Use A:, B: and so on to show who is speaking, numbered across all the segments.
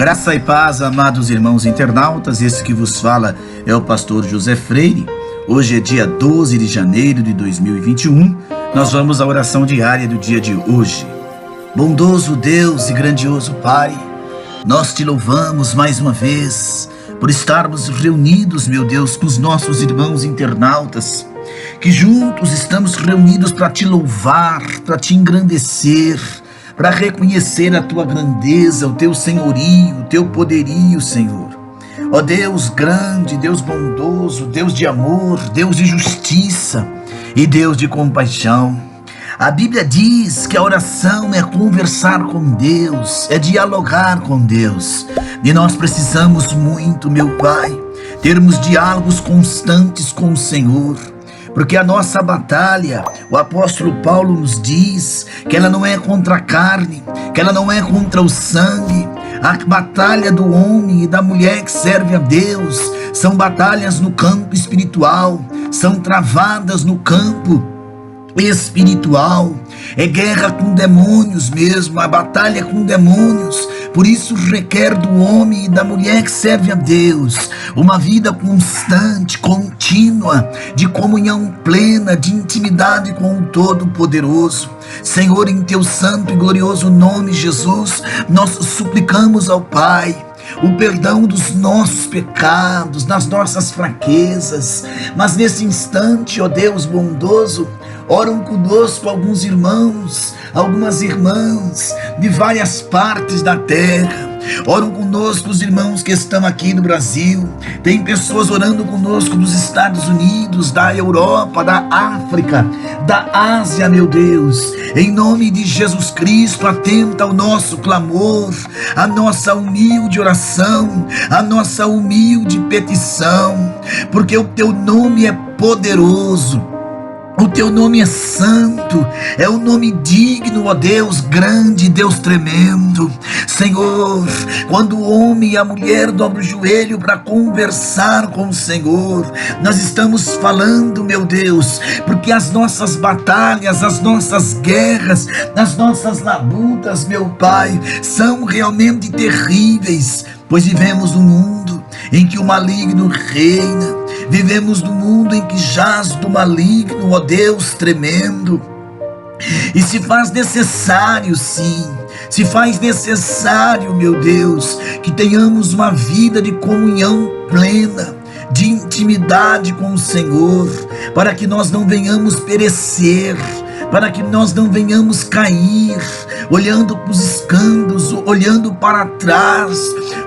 A: Graça e paz, amados irmãos internautas, esse que vos fala é o pastor José Freire. Hoje é dia 12 de janeiro de 2021, nós vamos à oração diária do dia de hoje. Bondoso Deus e grandioso Pai, nós te louvamos mais uma vez por estarmos reunidos, meu Deus, com os nossos irmãos internautas, que juntos estamos reunidos para te louvar, para te engrandecer, para reconhecer a tua grandeza, o teu senhorio, o teu poderio, Senhor. Ó Deus grande, Deus bondoso, Deus de amor, Deus de justiça e Deus de compaixão. A Bíblia diz que a oração é conversar com Deus, é dialogar com Deus. E nós precisamos muito, meu Pai, termos diálogos constantes com o Senhor. Porque a nossa batalha, o apóstolo Paulo nos diz que ela não é contra a carne, que ela não é contra o sangue. A batalha do homem e da mulher que serve a Deus são batalhas no campo espiritual, são travadas no campo espiritual. É guerra com demônios mesmo, a batalha é com demônios. Por isso requer do homem e da mulher que serve a Deus uma vida constante, contínua, de comunhão plena, de intimidade com o Todo-Poderoso. Senhor, em teu santo e glorioso nome, Jesus, nós suplicamos ao Pai o perdão dos nossos pecados, das nossas fraquezas. Mas nesse instante, ó Deus bondoso, oram conosco alguns irmãos, algumas irmãs de várias partes da terra. Oram conosco os irmãos que estão aqui no Brasil. Tem pessoas orando conosco dos Estados Unidos, da Europa, da África, da Ásia, meu Deus. Em nome de Jesus Cristo, atenta ao nosso clamor, a nossa humilde oração, a nossa humilde petição, porque o teu nome é poderoso. O teu nome é santo, é um nome digno, ó Deus grande, Deus tremendo. Senhor, quando o homem e a mulher dobram o joelho para conversar com o Senhor, nós estamos falando, meu Deus, porque as nossas batalhas, as nossas guerras, as nossas labutas, meu Pai, são realmente terríveis, pois vivemos num mundo em que o maligno reina. Vivemos num mundo em que jaz do maligno, ó Deus tremendo. E se faz necessário, sim, se faz necessário, meu Deus, que tenhamos uma vida de comunhão plena, de intimidade com o Senhor, para que nós não venhamos perecer, para que nós não venhamos cair, olhando para os escândalos, olhando para trás,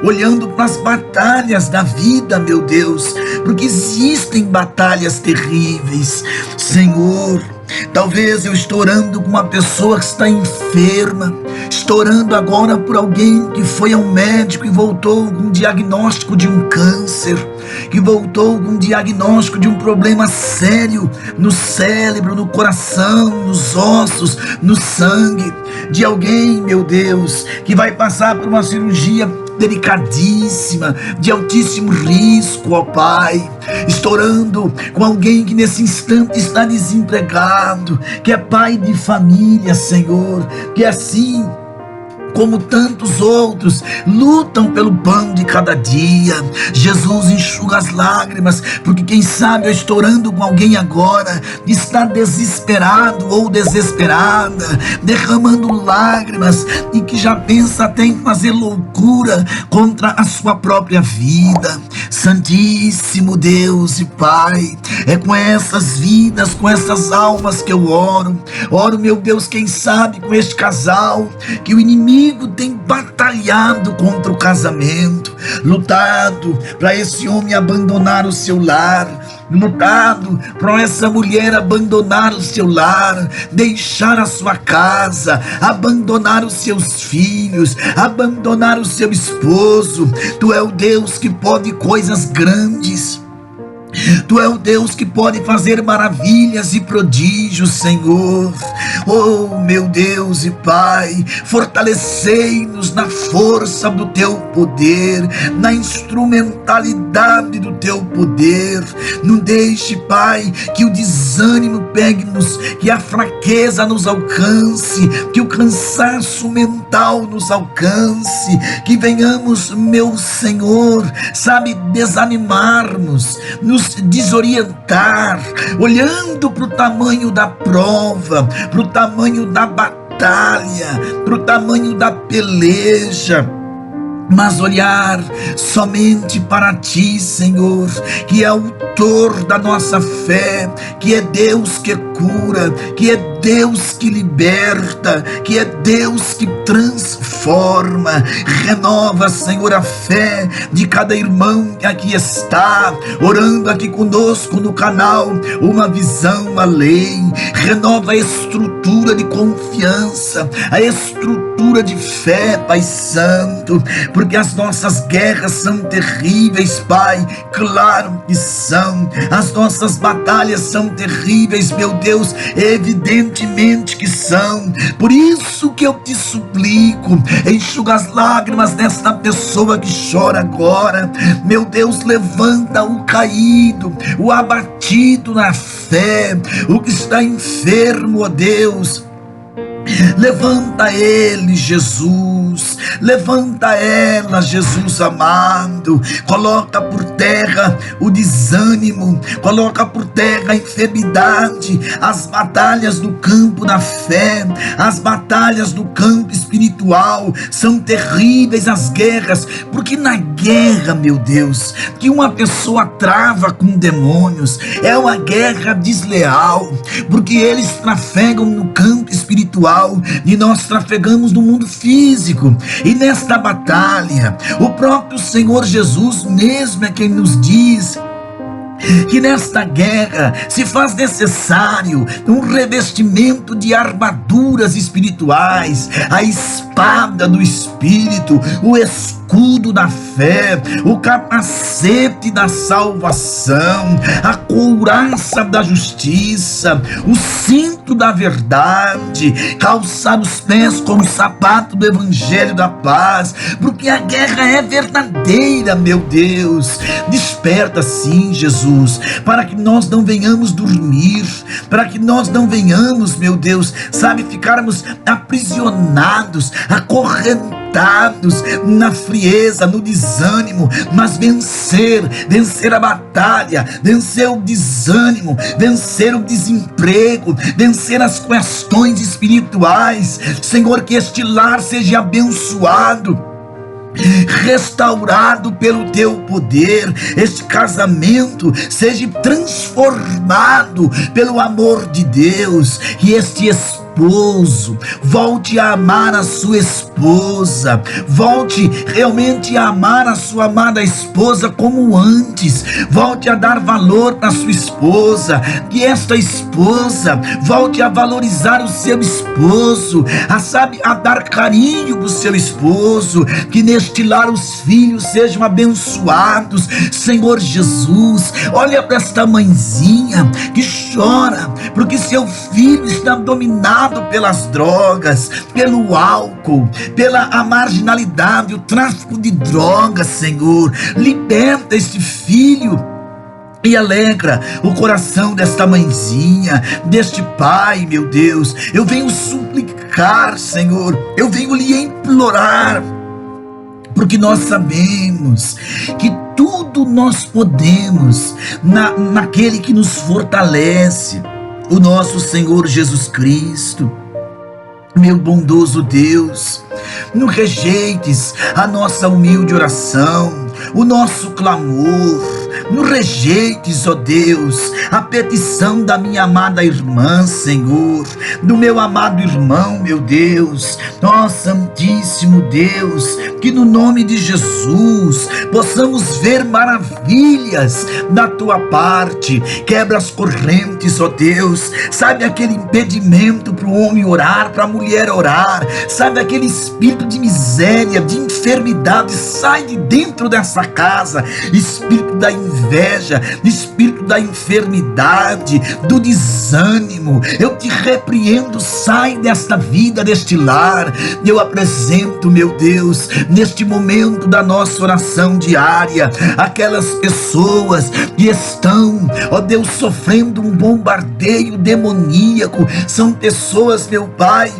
A: olhando para as batalhas da vida, meu Deus, porque existem batalhas terríveis. Senhor, talvez eu estou orando com uma pessoa que está enferma, estou orando agora por alguém que foi ao médico e voltou com um diagnóstico de um câncer, que voltou com um diagnóstico de um problema sério no cérebro, no coração, nos ossos, no sangue, de alguém, meu Deus, que vai passar por uma cirurgia delicadíssima, de altíssimo risco, ó Pai. Estou orando com alguém que nesse instante está desempregado, que é pai de família, Senhor, que assim como tantos outros, lutam pelo pão de cada dia. Jesus, enxuga as lágrimas, porque quem sabe eu estou orando com alguém agora, que está desesperado ou desesperada, derramando lágrimas, e que já pensa até em fazer loucura contra a sua própria vida. Santíssimo Deus e Pai, é com essas vidas, com essas almas que eu oro, meu Deus, quem sabe com este casal, que o inimigo tem batalhado contra o casamento, lutado para esse homem abandonar o seu lar, lutado para essa mulher abandonar o seu lar, deixar a sua casa, abandonar os seus filhos, abandonar o seu esposo. Tu é o Deus que pode coisas grandes. Tu é o Deus que pode fazer maravilhas e prodígios, Senhor. Oh, meu Deus e Pai, fortalecei-nos na força do Teu poder, na instrumentalidade do Teu poder. Não deixe, Pai, que o desânimo pegue-nos, que a fraqueza nos alcance, que o cansaço mental fatal nos alcance, que venhamos, meu Senhor, sabe, desanimarmos, nos desorientar, olhando para o tamanho da prova, para o tamanho da batalha, para o tamanho da peleja, mas olhar somente para Ti, Senhor, que é autor da nossa fé, que é Deus que cura, que é Deus que liberta, que é Deus que transforma. Renova, Senhor, a fé de cada irmão que aqui está, orando aqui conosco no canal Uma Visão Além. Renova a estrutura de confiança, a estrutura de fé, Pai Santo, porque as nossas guerras são terríveis, Pai, claro que são. As nossas batalhas são terríveis, meu Deus, evidentemente que são. Por isso que eu te suplico, enxuga as lágrimas desta pessoa que chora agora. Meu Deus, levanta o caído, o abatido na fé, o que está enfermo, ó Deus. Levanta ele, Jesus, levanta ela, Jesus amado. Coloca por terra o desânimo, coloca por terra a enfermidade, as batalhas do campo da fé, as batalhas do campo espiritual. São terríveis as guerras, porque na guerra, meu Deus, que uma pessoa trava com demônios, é uma guerra desleal, porque eles trafegam no campo espiritual e nós trafegamos no mundo físico. E nesta batalha, o próprio Senhor Jesus mesmo é quem nos diz que nesta guerra se faz necessário um revestimento de armaduras espirituais, a espada do Espírito, o escudo da fé, o capacete da salvação, a couraça da justiça, o cinto da verdade, calçar os pés com o sapato do evangelho da paz, porque a guerra é verdadeira, meu Deus. Desperta sim, Jesus, para que nós não venhamos dormir, para que nós não venhamos, meu Deus, sabe, ficarmos aprisionados, acorrentados na frieza, no desânimo, mas vencer a batalha, vencer o desânimo, vencer o desemprego, vencer as questões espirituais. Senhor, que este lar seja abençoado, restaurado pelo teu poder, este casamento seja transformado pelo amor de Deus, e este esposo volte a amar a sua esposa, volte realmente a amar a sua amada esposa como antes, volte a dar valor para sua esposa, que esta esposa volte a valorizar o seu esposo, a dar carinho para o seu esposo, que neste lar os filhos sejam abençoados. Senhor Jesus, olha para esta mãezinha que chora porque seu filho está dominado pelas drogas, pelo álcool, pela a marginalidade, o tráfico de drogas. Senhor, liberta este filho e alegra o coração desta mãezinha, deste pai, meu Deus. Eu venho suplicar, Senhor, eu venho lhe implorar, porque nós sabemos que tudo nós podemos naquele que nos fortalece, o nosso Senhor Jesus Cristo. Meu bondoso Deus, não rejeites a nossa humilde oração, o nosso clamor. Não rejeites, ó Deus, a petição da minha amada irmã, Senhor, do meu amado irmão, meu Deus. Ó Santíssimo Deus, que no nome de Jesus possamos ver maravilhas da tua parte. Quebra as correntes, ó Deus. Sabe aquele impedimento para o homem orar, para a mulher orar, sabe aquele espírito de miséria, de enfermidade, sai de dentro dessa casa. Espírito da inveja, espírito da enfermidade, do desânimo, eu te repreendo, sai desta vida, deste lar. Eu apresento, meu Deus, neste momento da nossa oração diária, aquelas pessoas que estão, ó Deus, sofrendo um bombardeio demoníaco. São pessoas, meu Pai,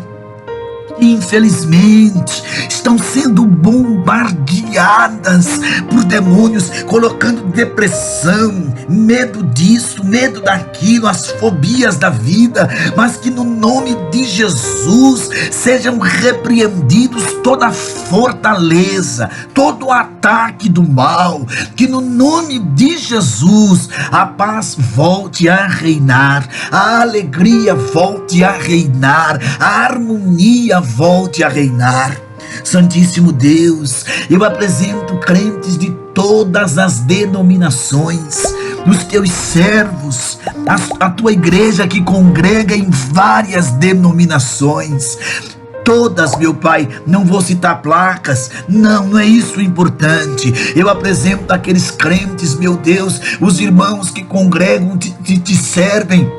A: infelizmente, estão sendo bombardeadas por demônios, colocando depressão, medo disso, medo daquilo, as fobias da vida, mas que no nome de Jesus sejam repreendidos toda a fortaleza, todo o ataque do mal, que no nome de Jesus a paz volte a reinar, a alegria volte a reinar, a harmonia volte a reinar. Santíssimo Deus, eu apresento crentes de todas as denominações, os teus servos, a tua igreja que congrega em várias denominações. Todas, meu Pai, não vou citar placas, não é isso o importante. Eu apresento aqueles crentes, meu Deus, os irmãos que congregam, te servem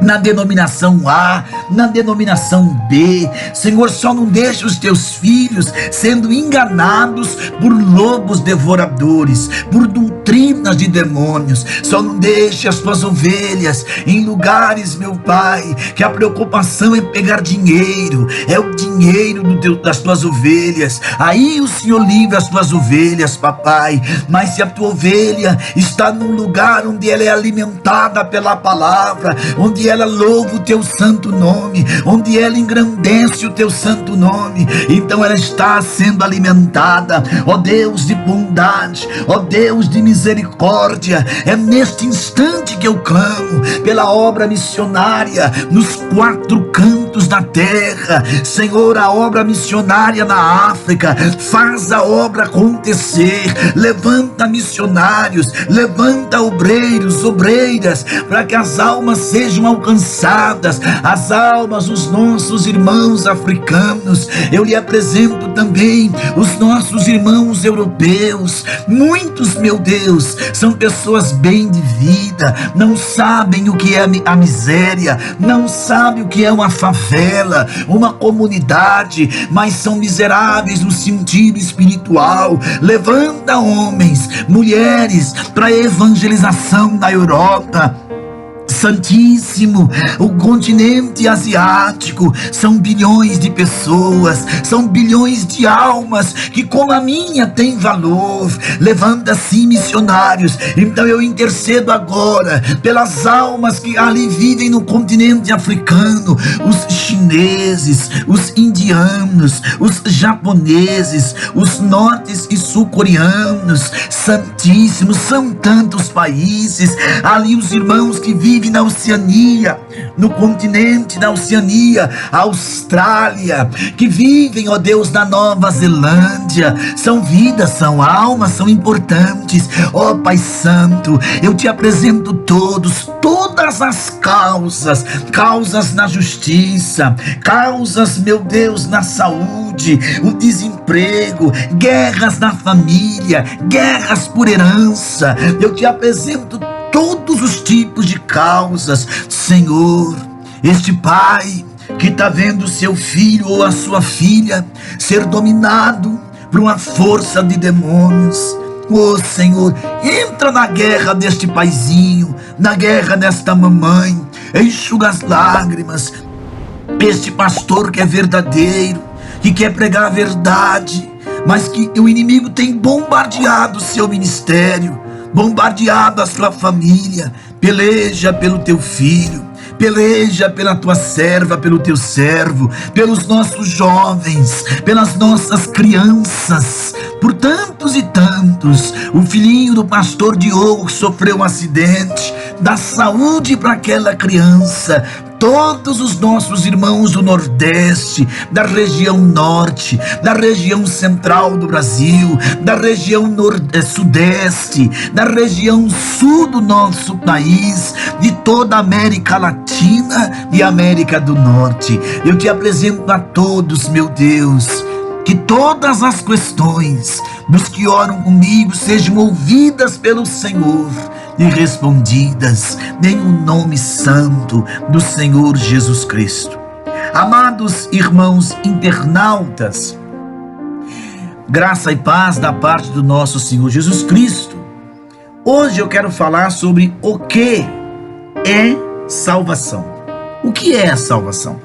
A: na denominação A, na denominação B. Senhor, só não deixa os teus filhos sendo enganados por lobos devoradores, por doutrinas de demônios. Só não deixa as tuas ovelhas em lugares, meu Pai, que a preocupação é pegar dinheiro, é o dinheiro das tuas ovelhas. Aí o Senhor livra as tuas ovelhas, papai. Mas se a tua ovelha está num lugar onde ela é alimentada pela palavra, onde ela louva o teu santo nome, onde ela engrandece o teu santo nome, então ela está sendo alimentada. Ó Deus de bondade, ó Deus de misericórdia, é neste instante que eu clamo pela obra missionária nos 4 cantos da terra. Senhor, a obra missionária na África, faz a obra acontecer. Levanta missionários, levanta obreiros, obreiras, para que as almas sejam alcançadas, as almas dos nossos irmãos africanos. Eu lhe apresento também os nossos irmãos europeus. Muitos, meu Deus, são pessoas bem de vida, não sabem o que é a miséria, não sabem o que é uma favela, uma comunidade, mas são miseráveis no sentido espiritual. Levanta homens, mulheres para evangelização na Europa. Santíssimo, o continente asiático, são bilhões de pessoas, são bilhões de almas que como a minha tem valor. Levanta-se missionários. Então eu intercedo agora pelas almas que ali vivem no continente africano, os chineses, os indianos, os japoneses, os nortes e sul-coreanos. Santíssimo, são tantos países ali, os irmãos que vivem na Oceania, no continente da Oceania, Austrália, que vivem, ó Deus, na Nova Zelândia. São vidas, são almas, são importantes. Ó Pai Santo, eu te apresento todas as causas na justiça, causas, meu Deus, na saúde, o desemprego, guerras na família, guerras por herança. Eu te apresento todos os tipos de causas. Senhor, este pai que está vendo seu filho ou a sua filha ser dominado por uma força de demônios, oh Senhor, entra na guerra deste paizinho, na guerra desta mamãe, enxuga as lágrimas. Este pastor que é verdadeiro, que quer pregar a verdade, mas que o inimigo tem bombardeado o seu ministério, bombardeado a sua família. Peleja pelo teu filho, peleja pela tua serva, pelo teu servo, pelos nossos jovens, pelas nossas crianças, por tantos e tantos. O filhinho do pastor Diogo sofreu um acidente, dá saúde para aquela criança. Todos os nossos irmãos do Nordeste, da região Norte, da região Central do Brasil, da região Sudeste, da região Sul do nosso país, de toda a América Latina e América do Norte. Eu te apresento a todos, meu Deus, que todas as questões dos que oram comigo sejam ouvidas pelo Senhor e respondidas em o nome santo do Senhor Jesus Cristo. Amados irmãos internautas, graça e paz da parte do nosso Senhor Jesus Cristo. Hoje eu quero falar sobre o que é salvação. O que é a salvação?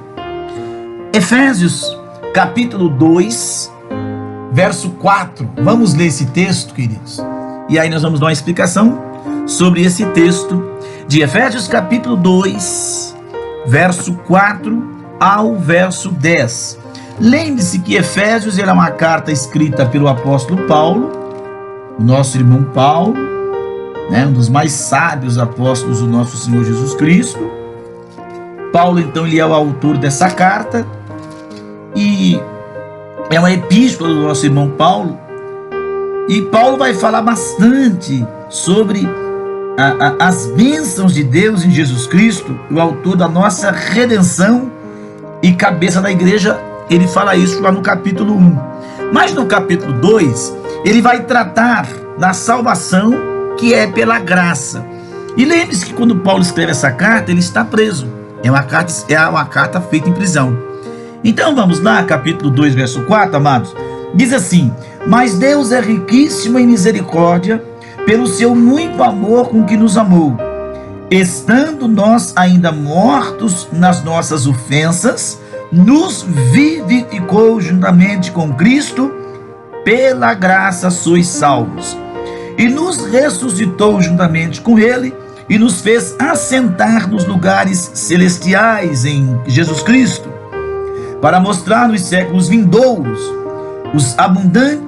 A: Efésios capítulo 2, verso 4. Vamos ler esse texto, queridos, e aí nós vamos dar uma explicação sobre esse texto de Efésios capítulo 2, verso 4 ao verso 10. Lembre-se que Efésios era uma carta escrita pelo apóstolo Paulo, o nosso irmão Paulo, um dos mais sábios apóstolos do nosso Senhor Jesus Cristo. Paulo, então, ele é o autor dessa carta, e é uma epístola do nosso irmão Paulo, e Paulo vai falar bastante sobre as bênçãos de Deus em Jesus Cristo, o autor da nossa redenção e cabeça da igreja. Ele fala isso lá no capítulo 1. Mas no capítulo 2, ele vai tratar da salvação que é pela graça. E lembre-se que quando Paulo escreve essa carta, ele está preso. É uma carta feita em prisão. Então vamos lá, capítulo 2, verso 4, amados. Diz assim: mas Deus é riquíssimo em misericórdia, pelo seu muito amor com que nos amou, estando nós ainda mortos nas nossas ofensas, nos vivificou juntamente com Cristo, pela graça sois salvos, e nos ressuscitou juntamente com Ele, e nos fez assentar nos lugares celestiais em Jesus Cristo, para mostrar nos séculos vindouros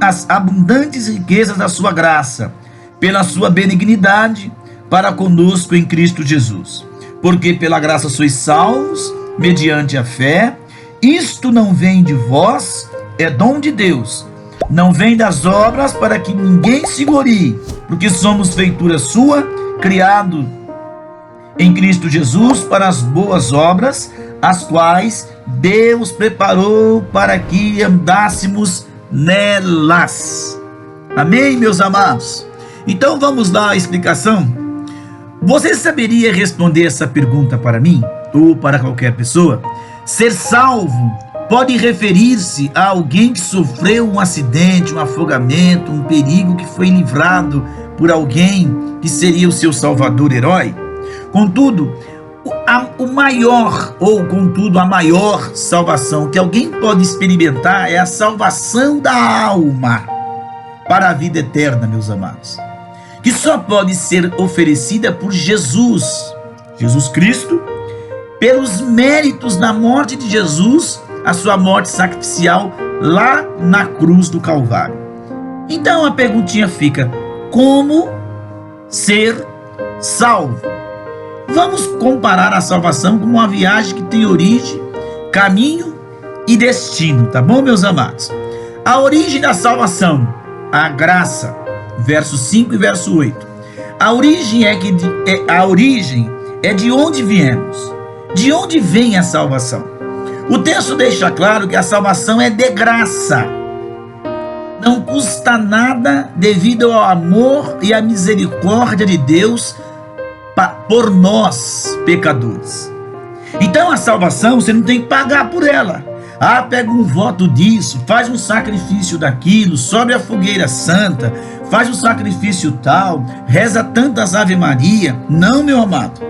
A: as abundantes riquezas da sua graça, pela sua benignidade para conosco em Cristo Jesus. Porque pela graça sois salvos, mediante a fé. Isto não vem de vós, é dom de Deus. Não vem das obras, para que ninguém se glorie, porque somos feitura sua, criado em Cristo Jesus para as boas obras, as quais Deus preparou para que andássemos nelas. Amém, meus amados? Então vamos dar a explicação. Você saberia responder essa pergunta para mim, ou para qualquer pessoa? Ser salvo pode referir-se a alguém que sofreu um acidente, um afogamento, um perigo, que foi livrado por alguém que seria o seu salvador herói? Contudo, a maior salvação que alguém pode experimentar é a salvação da alma para a vida eterna, meus amados, que só pode ser oferecida por Jesus Cristo, pelos méritos da morte de Jesus, a sua morte sacrificial lá na cruz do Calvário. Então a perguntinha fica: como ser salvo? Vamos comparar a salvação com uma viagem que tem origem, caminho e destino, tá bom, meus amados? A origem da salvação, a graça, verso 5 e verso 8. A origem é de onde viemos. De onde vem a salvação? O texto deixa claro que a salvação é de graça. Não custa nada, devido ao amor e à misericórdia de Deus por nós, pecadores. Então a salvação, você não tem que pagar por ela. Pega um voto disso, faz um sacrifício daquilo, sobe a fogueira santa, faz um sacrifício tal, reza tantas Ave Maria. Não, meu amado.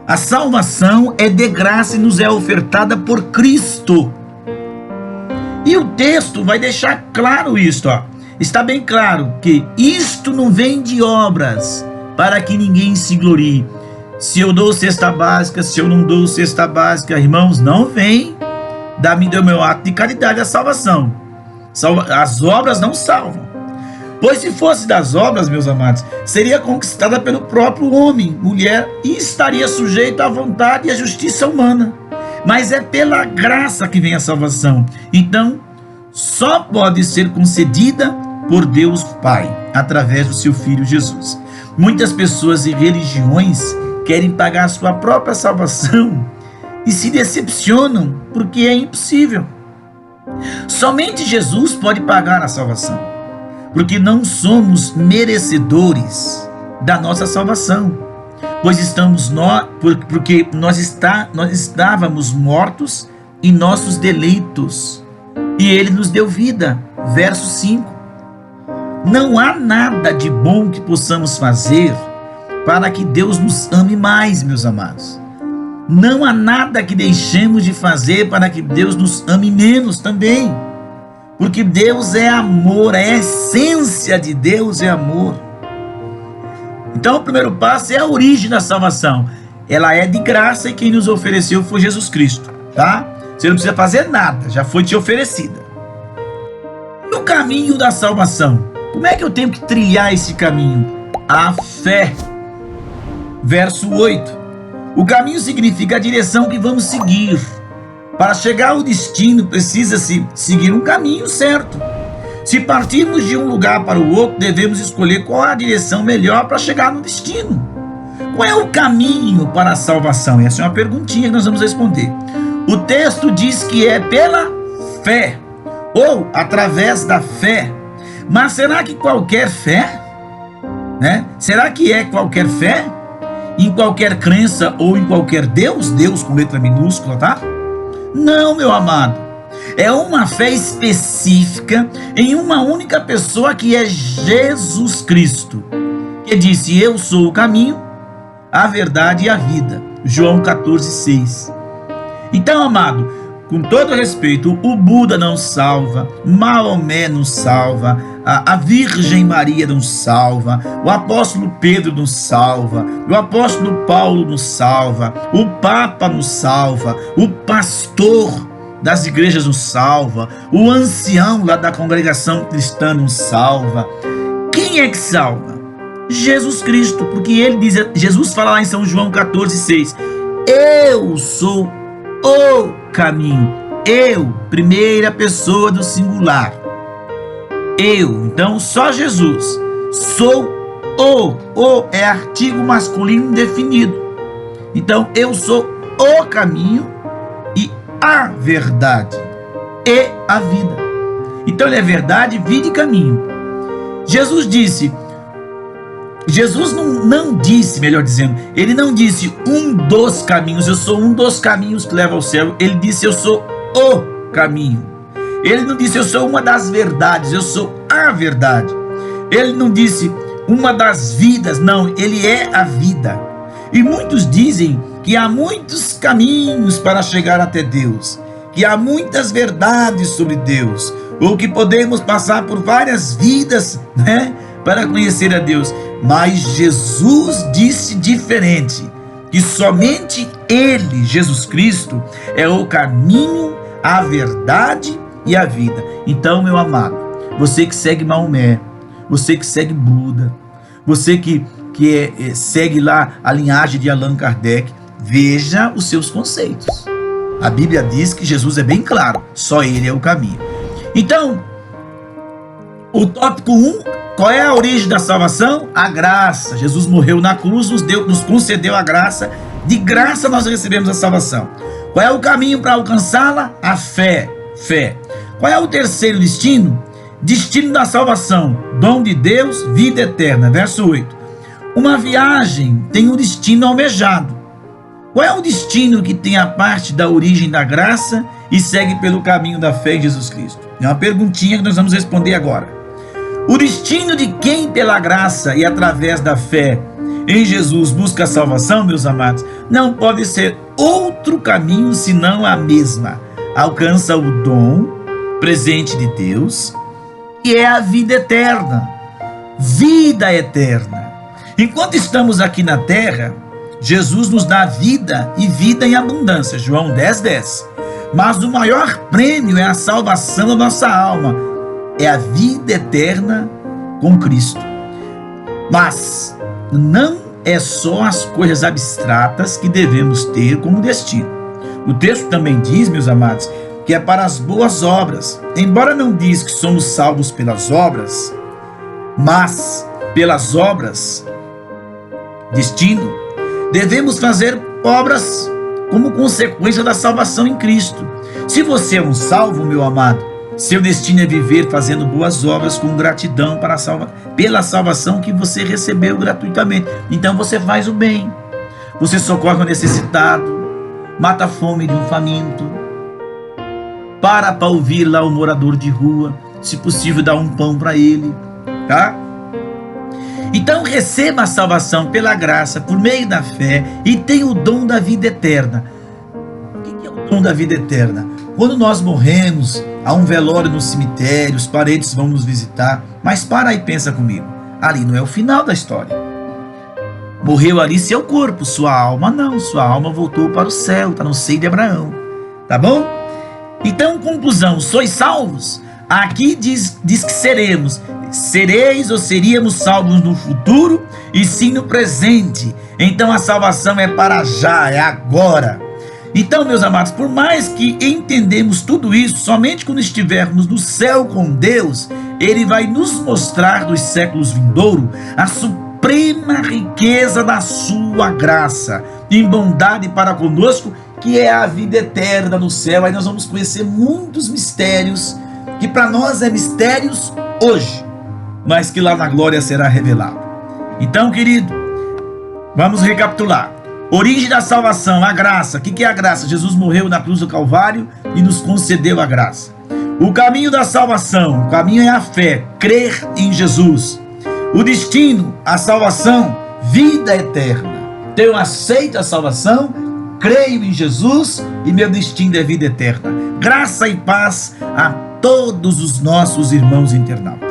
A: A salvação é de graça e nos é ofertada por Cristo. E o texto vai deixar claro isto, Está bem claro que isto não vem de obras, para que ninguém se glorie. Se eu dou cesta básica, se eu não dou cesta básica, irmãos, não vem do meu ato de caridade a salvação. As obras não salvam. Pois se fosse das obras, meus amados, seria conquistada pelo próprio homem, mulher, e estaria sujeito à vontade e à justiça humana. Mas é pela graça que vem a salvação. Então, só pode ser concedida por Deus Pai, através do seu Filho Jesus. Muitas pessoas e religiões querem pagar a sua própria salvação e se decepcionam porque é impossível. Somente Jesus pode pagar a salvação, porque não somos merecedores da nossa salvação, pois nós estávamos mortos em nossos delitos e Ele nos deu vida. Verso 5. Não há nada de bom que possamos fazer para que Deus nos ame mais, meus amados. não há nada que deixemos de fazer para que Deus nos ame menos também. Porque Deus é amor, a essência de Deus é amor. Então o primeiro passo é a origem da salvação. Ela é de graça e quem nos ofereceu foi Jesus Cristo, tá? Você não precisa fazer nada, já foi te oferecida. E o caminho da salvação? Como é que eu tenho que trilhar esse caminho? A fé. Verso 8. O caminho significa a direção que vamos seguir. Para chegar ao destino, precisa-se seguir um caminho certo. Se partirmos de um lugar para o outro, devemos escolher qual é a direção melhor para chegar no destino. Qual é o caminho para a salvação? Essa é uma perguntinha que nós vamos responder. O texto diz que é pela fé, ou através da fé. Mas será que qualquer fé? Será que é qualquer fé? Em qualquer crença ou em qualquer Deus? Deus com letra minúscula, tá? Não, meu amado. É uma fé específica em uma única pessoa, que é Jesus Cristo, que disse: eu sou o caminho, a verdade e a vida. João 14,6. Então, amado, com todo respeito, o Buda não salva, Maomé não salva, a Virgem Maria não salva, o apóstolo Pedro não salva, o apóstolo Paulo não salva, o Papa não salva, o pastor das igrejas não salva, o ancião lá da congregação cristã não salva. Quem é que salva? Jesus Cristo, porque ele diz, Jesus fala lá em São João 14,6: eu sou o caminho. Eu, primeira pessoa do singular. Eu, então só Jesus. Sou o é artigo masculino indefinido. Então eu sou o caminho e a verdade e a vida. Então ele é verdade, vida e caminho. Jesus não disse, melhor dizendo, ele não disse um dos caminhos, eu sou um dos caminhos que leva ao céu. Ele disse: eu sou o caminho. Ele não disse: eu sou uma das verdades, eu sou a verdade. Ele não disse uma das vidas, não, ele é a vida. E muitos dizem que há muitos caminhos para chegar até Deus, que há muitas verdades sobre Deus, ou que podemos passar por várias vidas, para conhecer a Deus. Mas Jesus disse diferente, que somente ele, Jesus Cristo, é o caminho, a verdade e a vida. Então, meu amado, você que segue Maomé, você que segue Buda, você que segue lá a linhagem de Allan Kardec, veja os seus conceitos. A Bíblia diz que Jesus é bem claro, só ele é o caminho. Então, o tópico 1, qual é a origem da salvação? A graça. Jesus morreu na cruz, nos concedeu a graça. De graça nós recebemos a salvação. Qual é o caminho para alcançá-la? A fé. Qual é o terceiro destino? Destino da salvação, dom de Deus, vida eterna. Verso 8. Uma viagem tem um destino almejado. Qual é o destino que tem a parte da origem da graça e segue pelo caminho da fé em Jesus Cristo? É uma perguntinha que nós vamos responder agora. O destino de quem pela graça e através da fé em Jesus busca a salvação, meus amados, não pode ser outro caminho senão a mesma. Alcança o dom presente de Deus, que é a vida eterna. Vida eterna. Enquanto estamos aqui na terra, Jesus nos dá vida e vida em abundância. João 10,10. Mas o maior prêmio é a salvação da nossa alma. É a vida eterna com Cristo. Mas não é só as coisas abstratas que devemos ter como destino. O texto também diz, meus amados, que é para as boas obras. Embora não diz que somos salvos pelas obras, mas pelas obras, destino, devemos fazer obras como consequência da salvação em Cristo. Se você é um salvo, meu amado, seu destino é viver fazendo boas obras com gratidão pela salvação que você recebeu gratuitamente. Então você faz o bem, você socorre o necessitado, mata a fome de um faminto, para ouvir lá o morador de rua, se possível dá um pão para ele, tá? Então receba a salvação pela graça, por meio da fé, e tenha o dom da vida eterna. O que é o dom da vida eterna? Quando nós morremos, há um velório no cemitério, os parentes vão nos visitar, mas para aí, pensa comigo, ali não é o final da história. Morreu ali seu corpo, sua alma não, sua alma voltou para o céu, está no seio de Abraão, tá bom? Então, conclusão, sois salvos? Aqui diz que sereis ou seríamos salvos no futuro e sim no presente. Então a salvação é para já, é agora. Então, meus amados, por mais que entendemos tudo isso, somente quando estivermos no céu com Deus, Ele vai nos mostrar dos séculos vindouros a suprema riqueza da sua graça, em bondade para conosco, que é a vida eterna no céu. Aí nós vamos conhecer muitos mistérios, que para nós é mistérios hoje, mas que lá na glória será revelado. Então, querido, vamos recapitular. Origem da salvação, a graça. O que é a graça? Jesus morreu na cruz do Calvário e nos concedeu a graça. O caminho da salvação, o caminho é a fé, crer em Jesus. O destino, a salvação, vida eterna. Então eu aceito a salvação, creio em Jesus e meu destino é vida eterna. Graça e paz a todos os nossos irmãos internautas.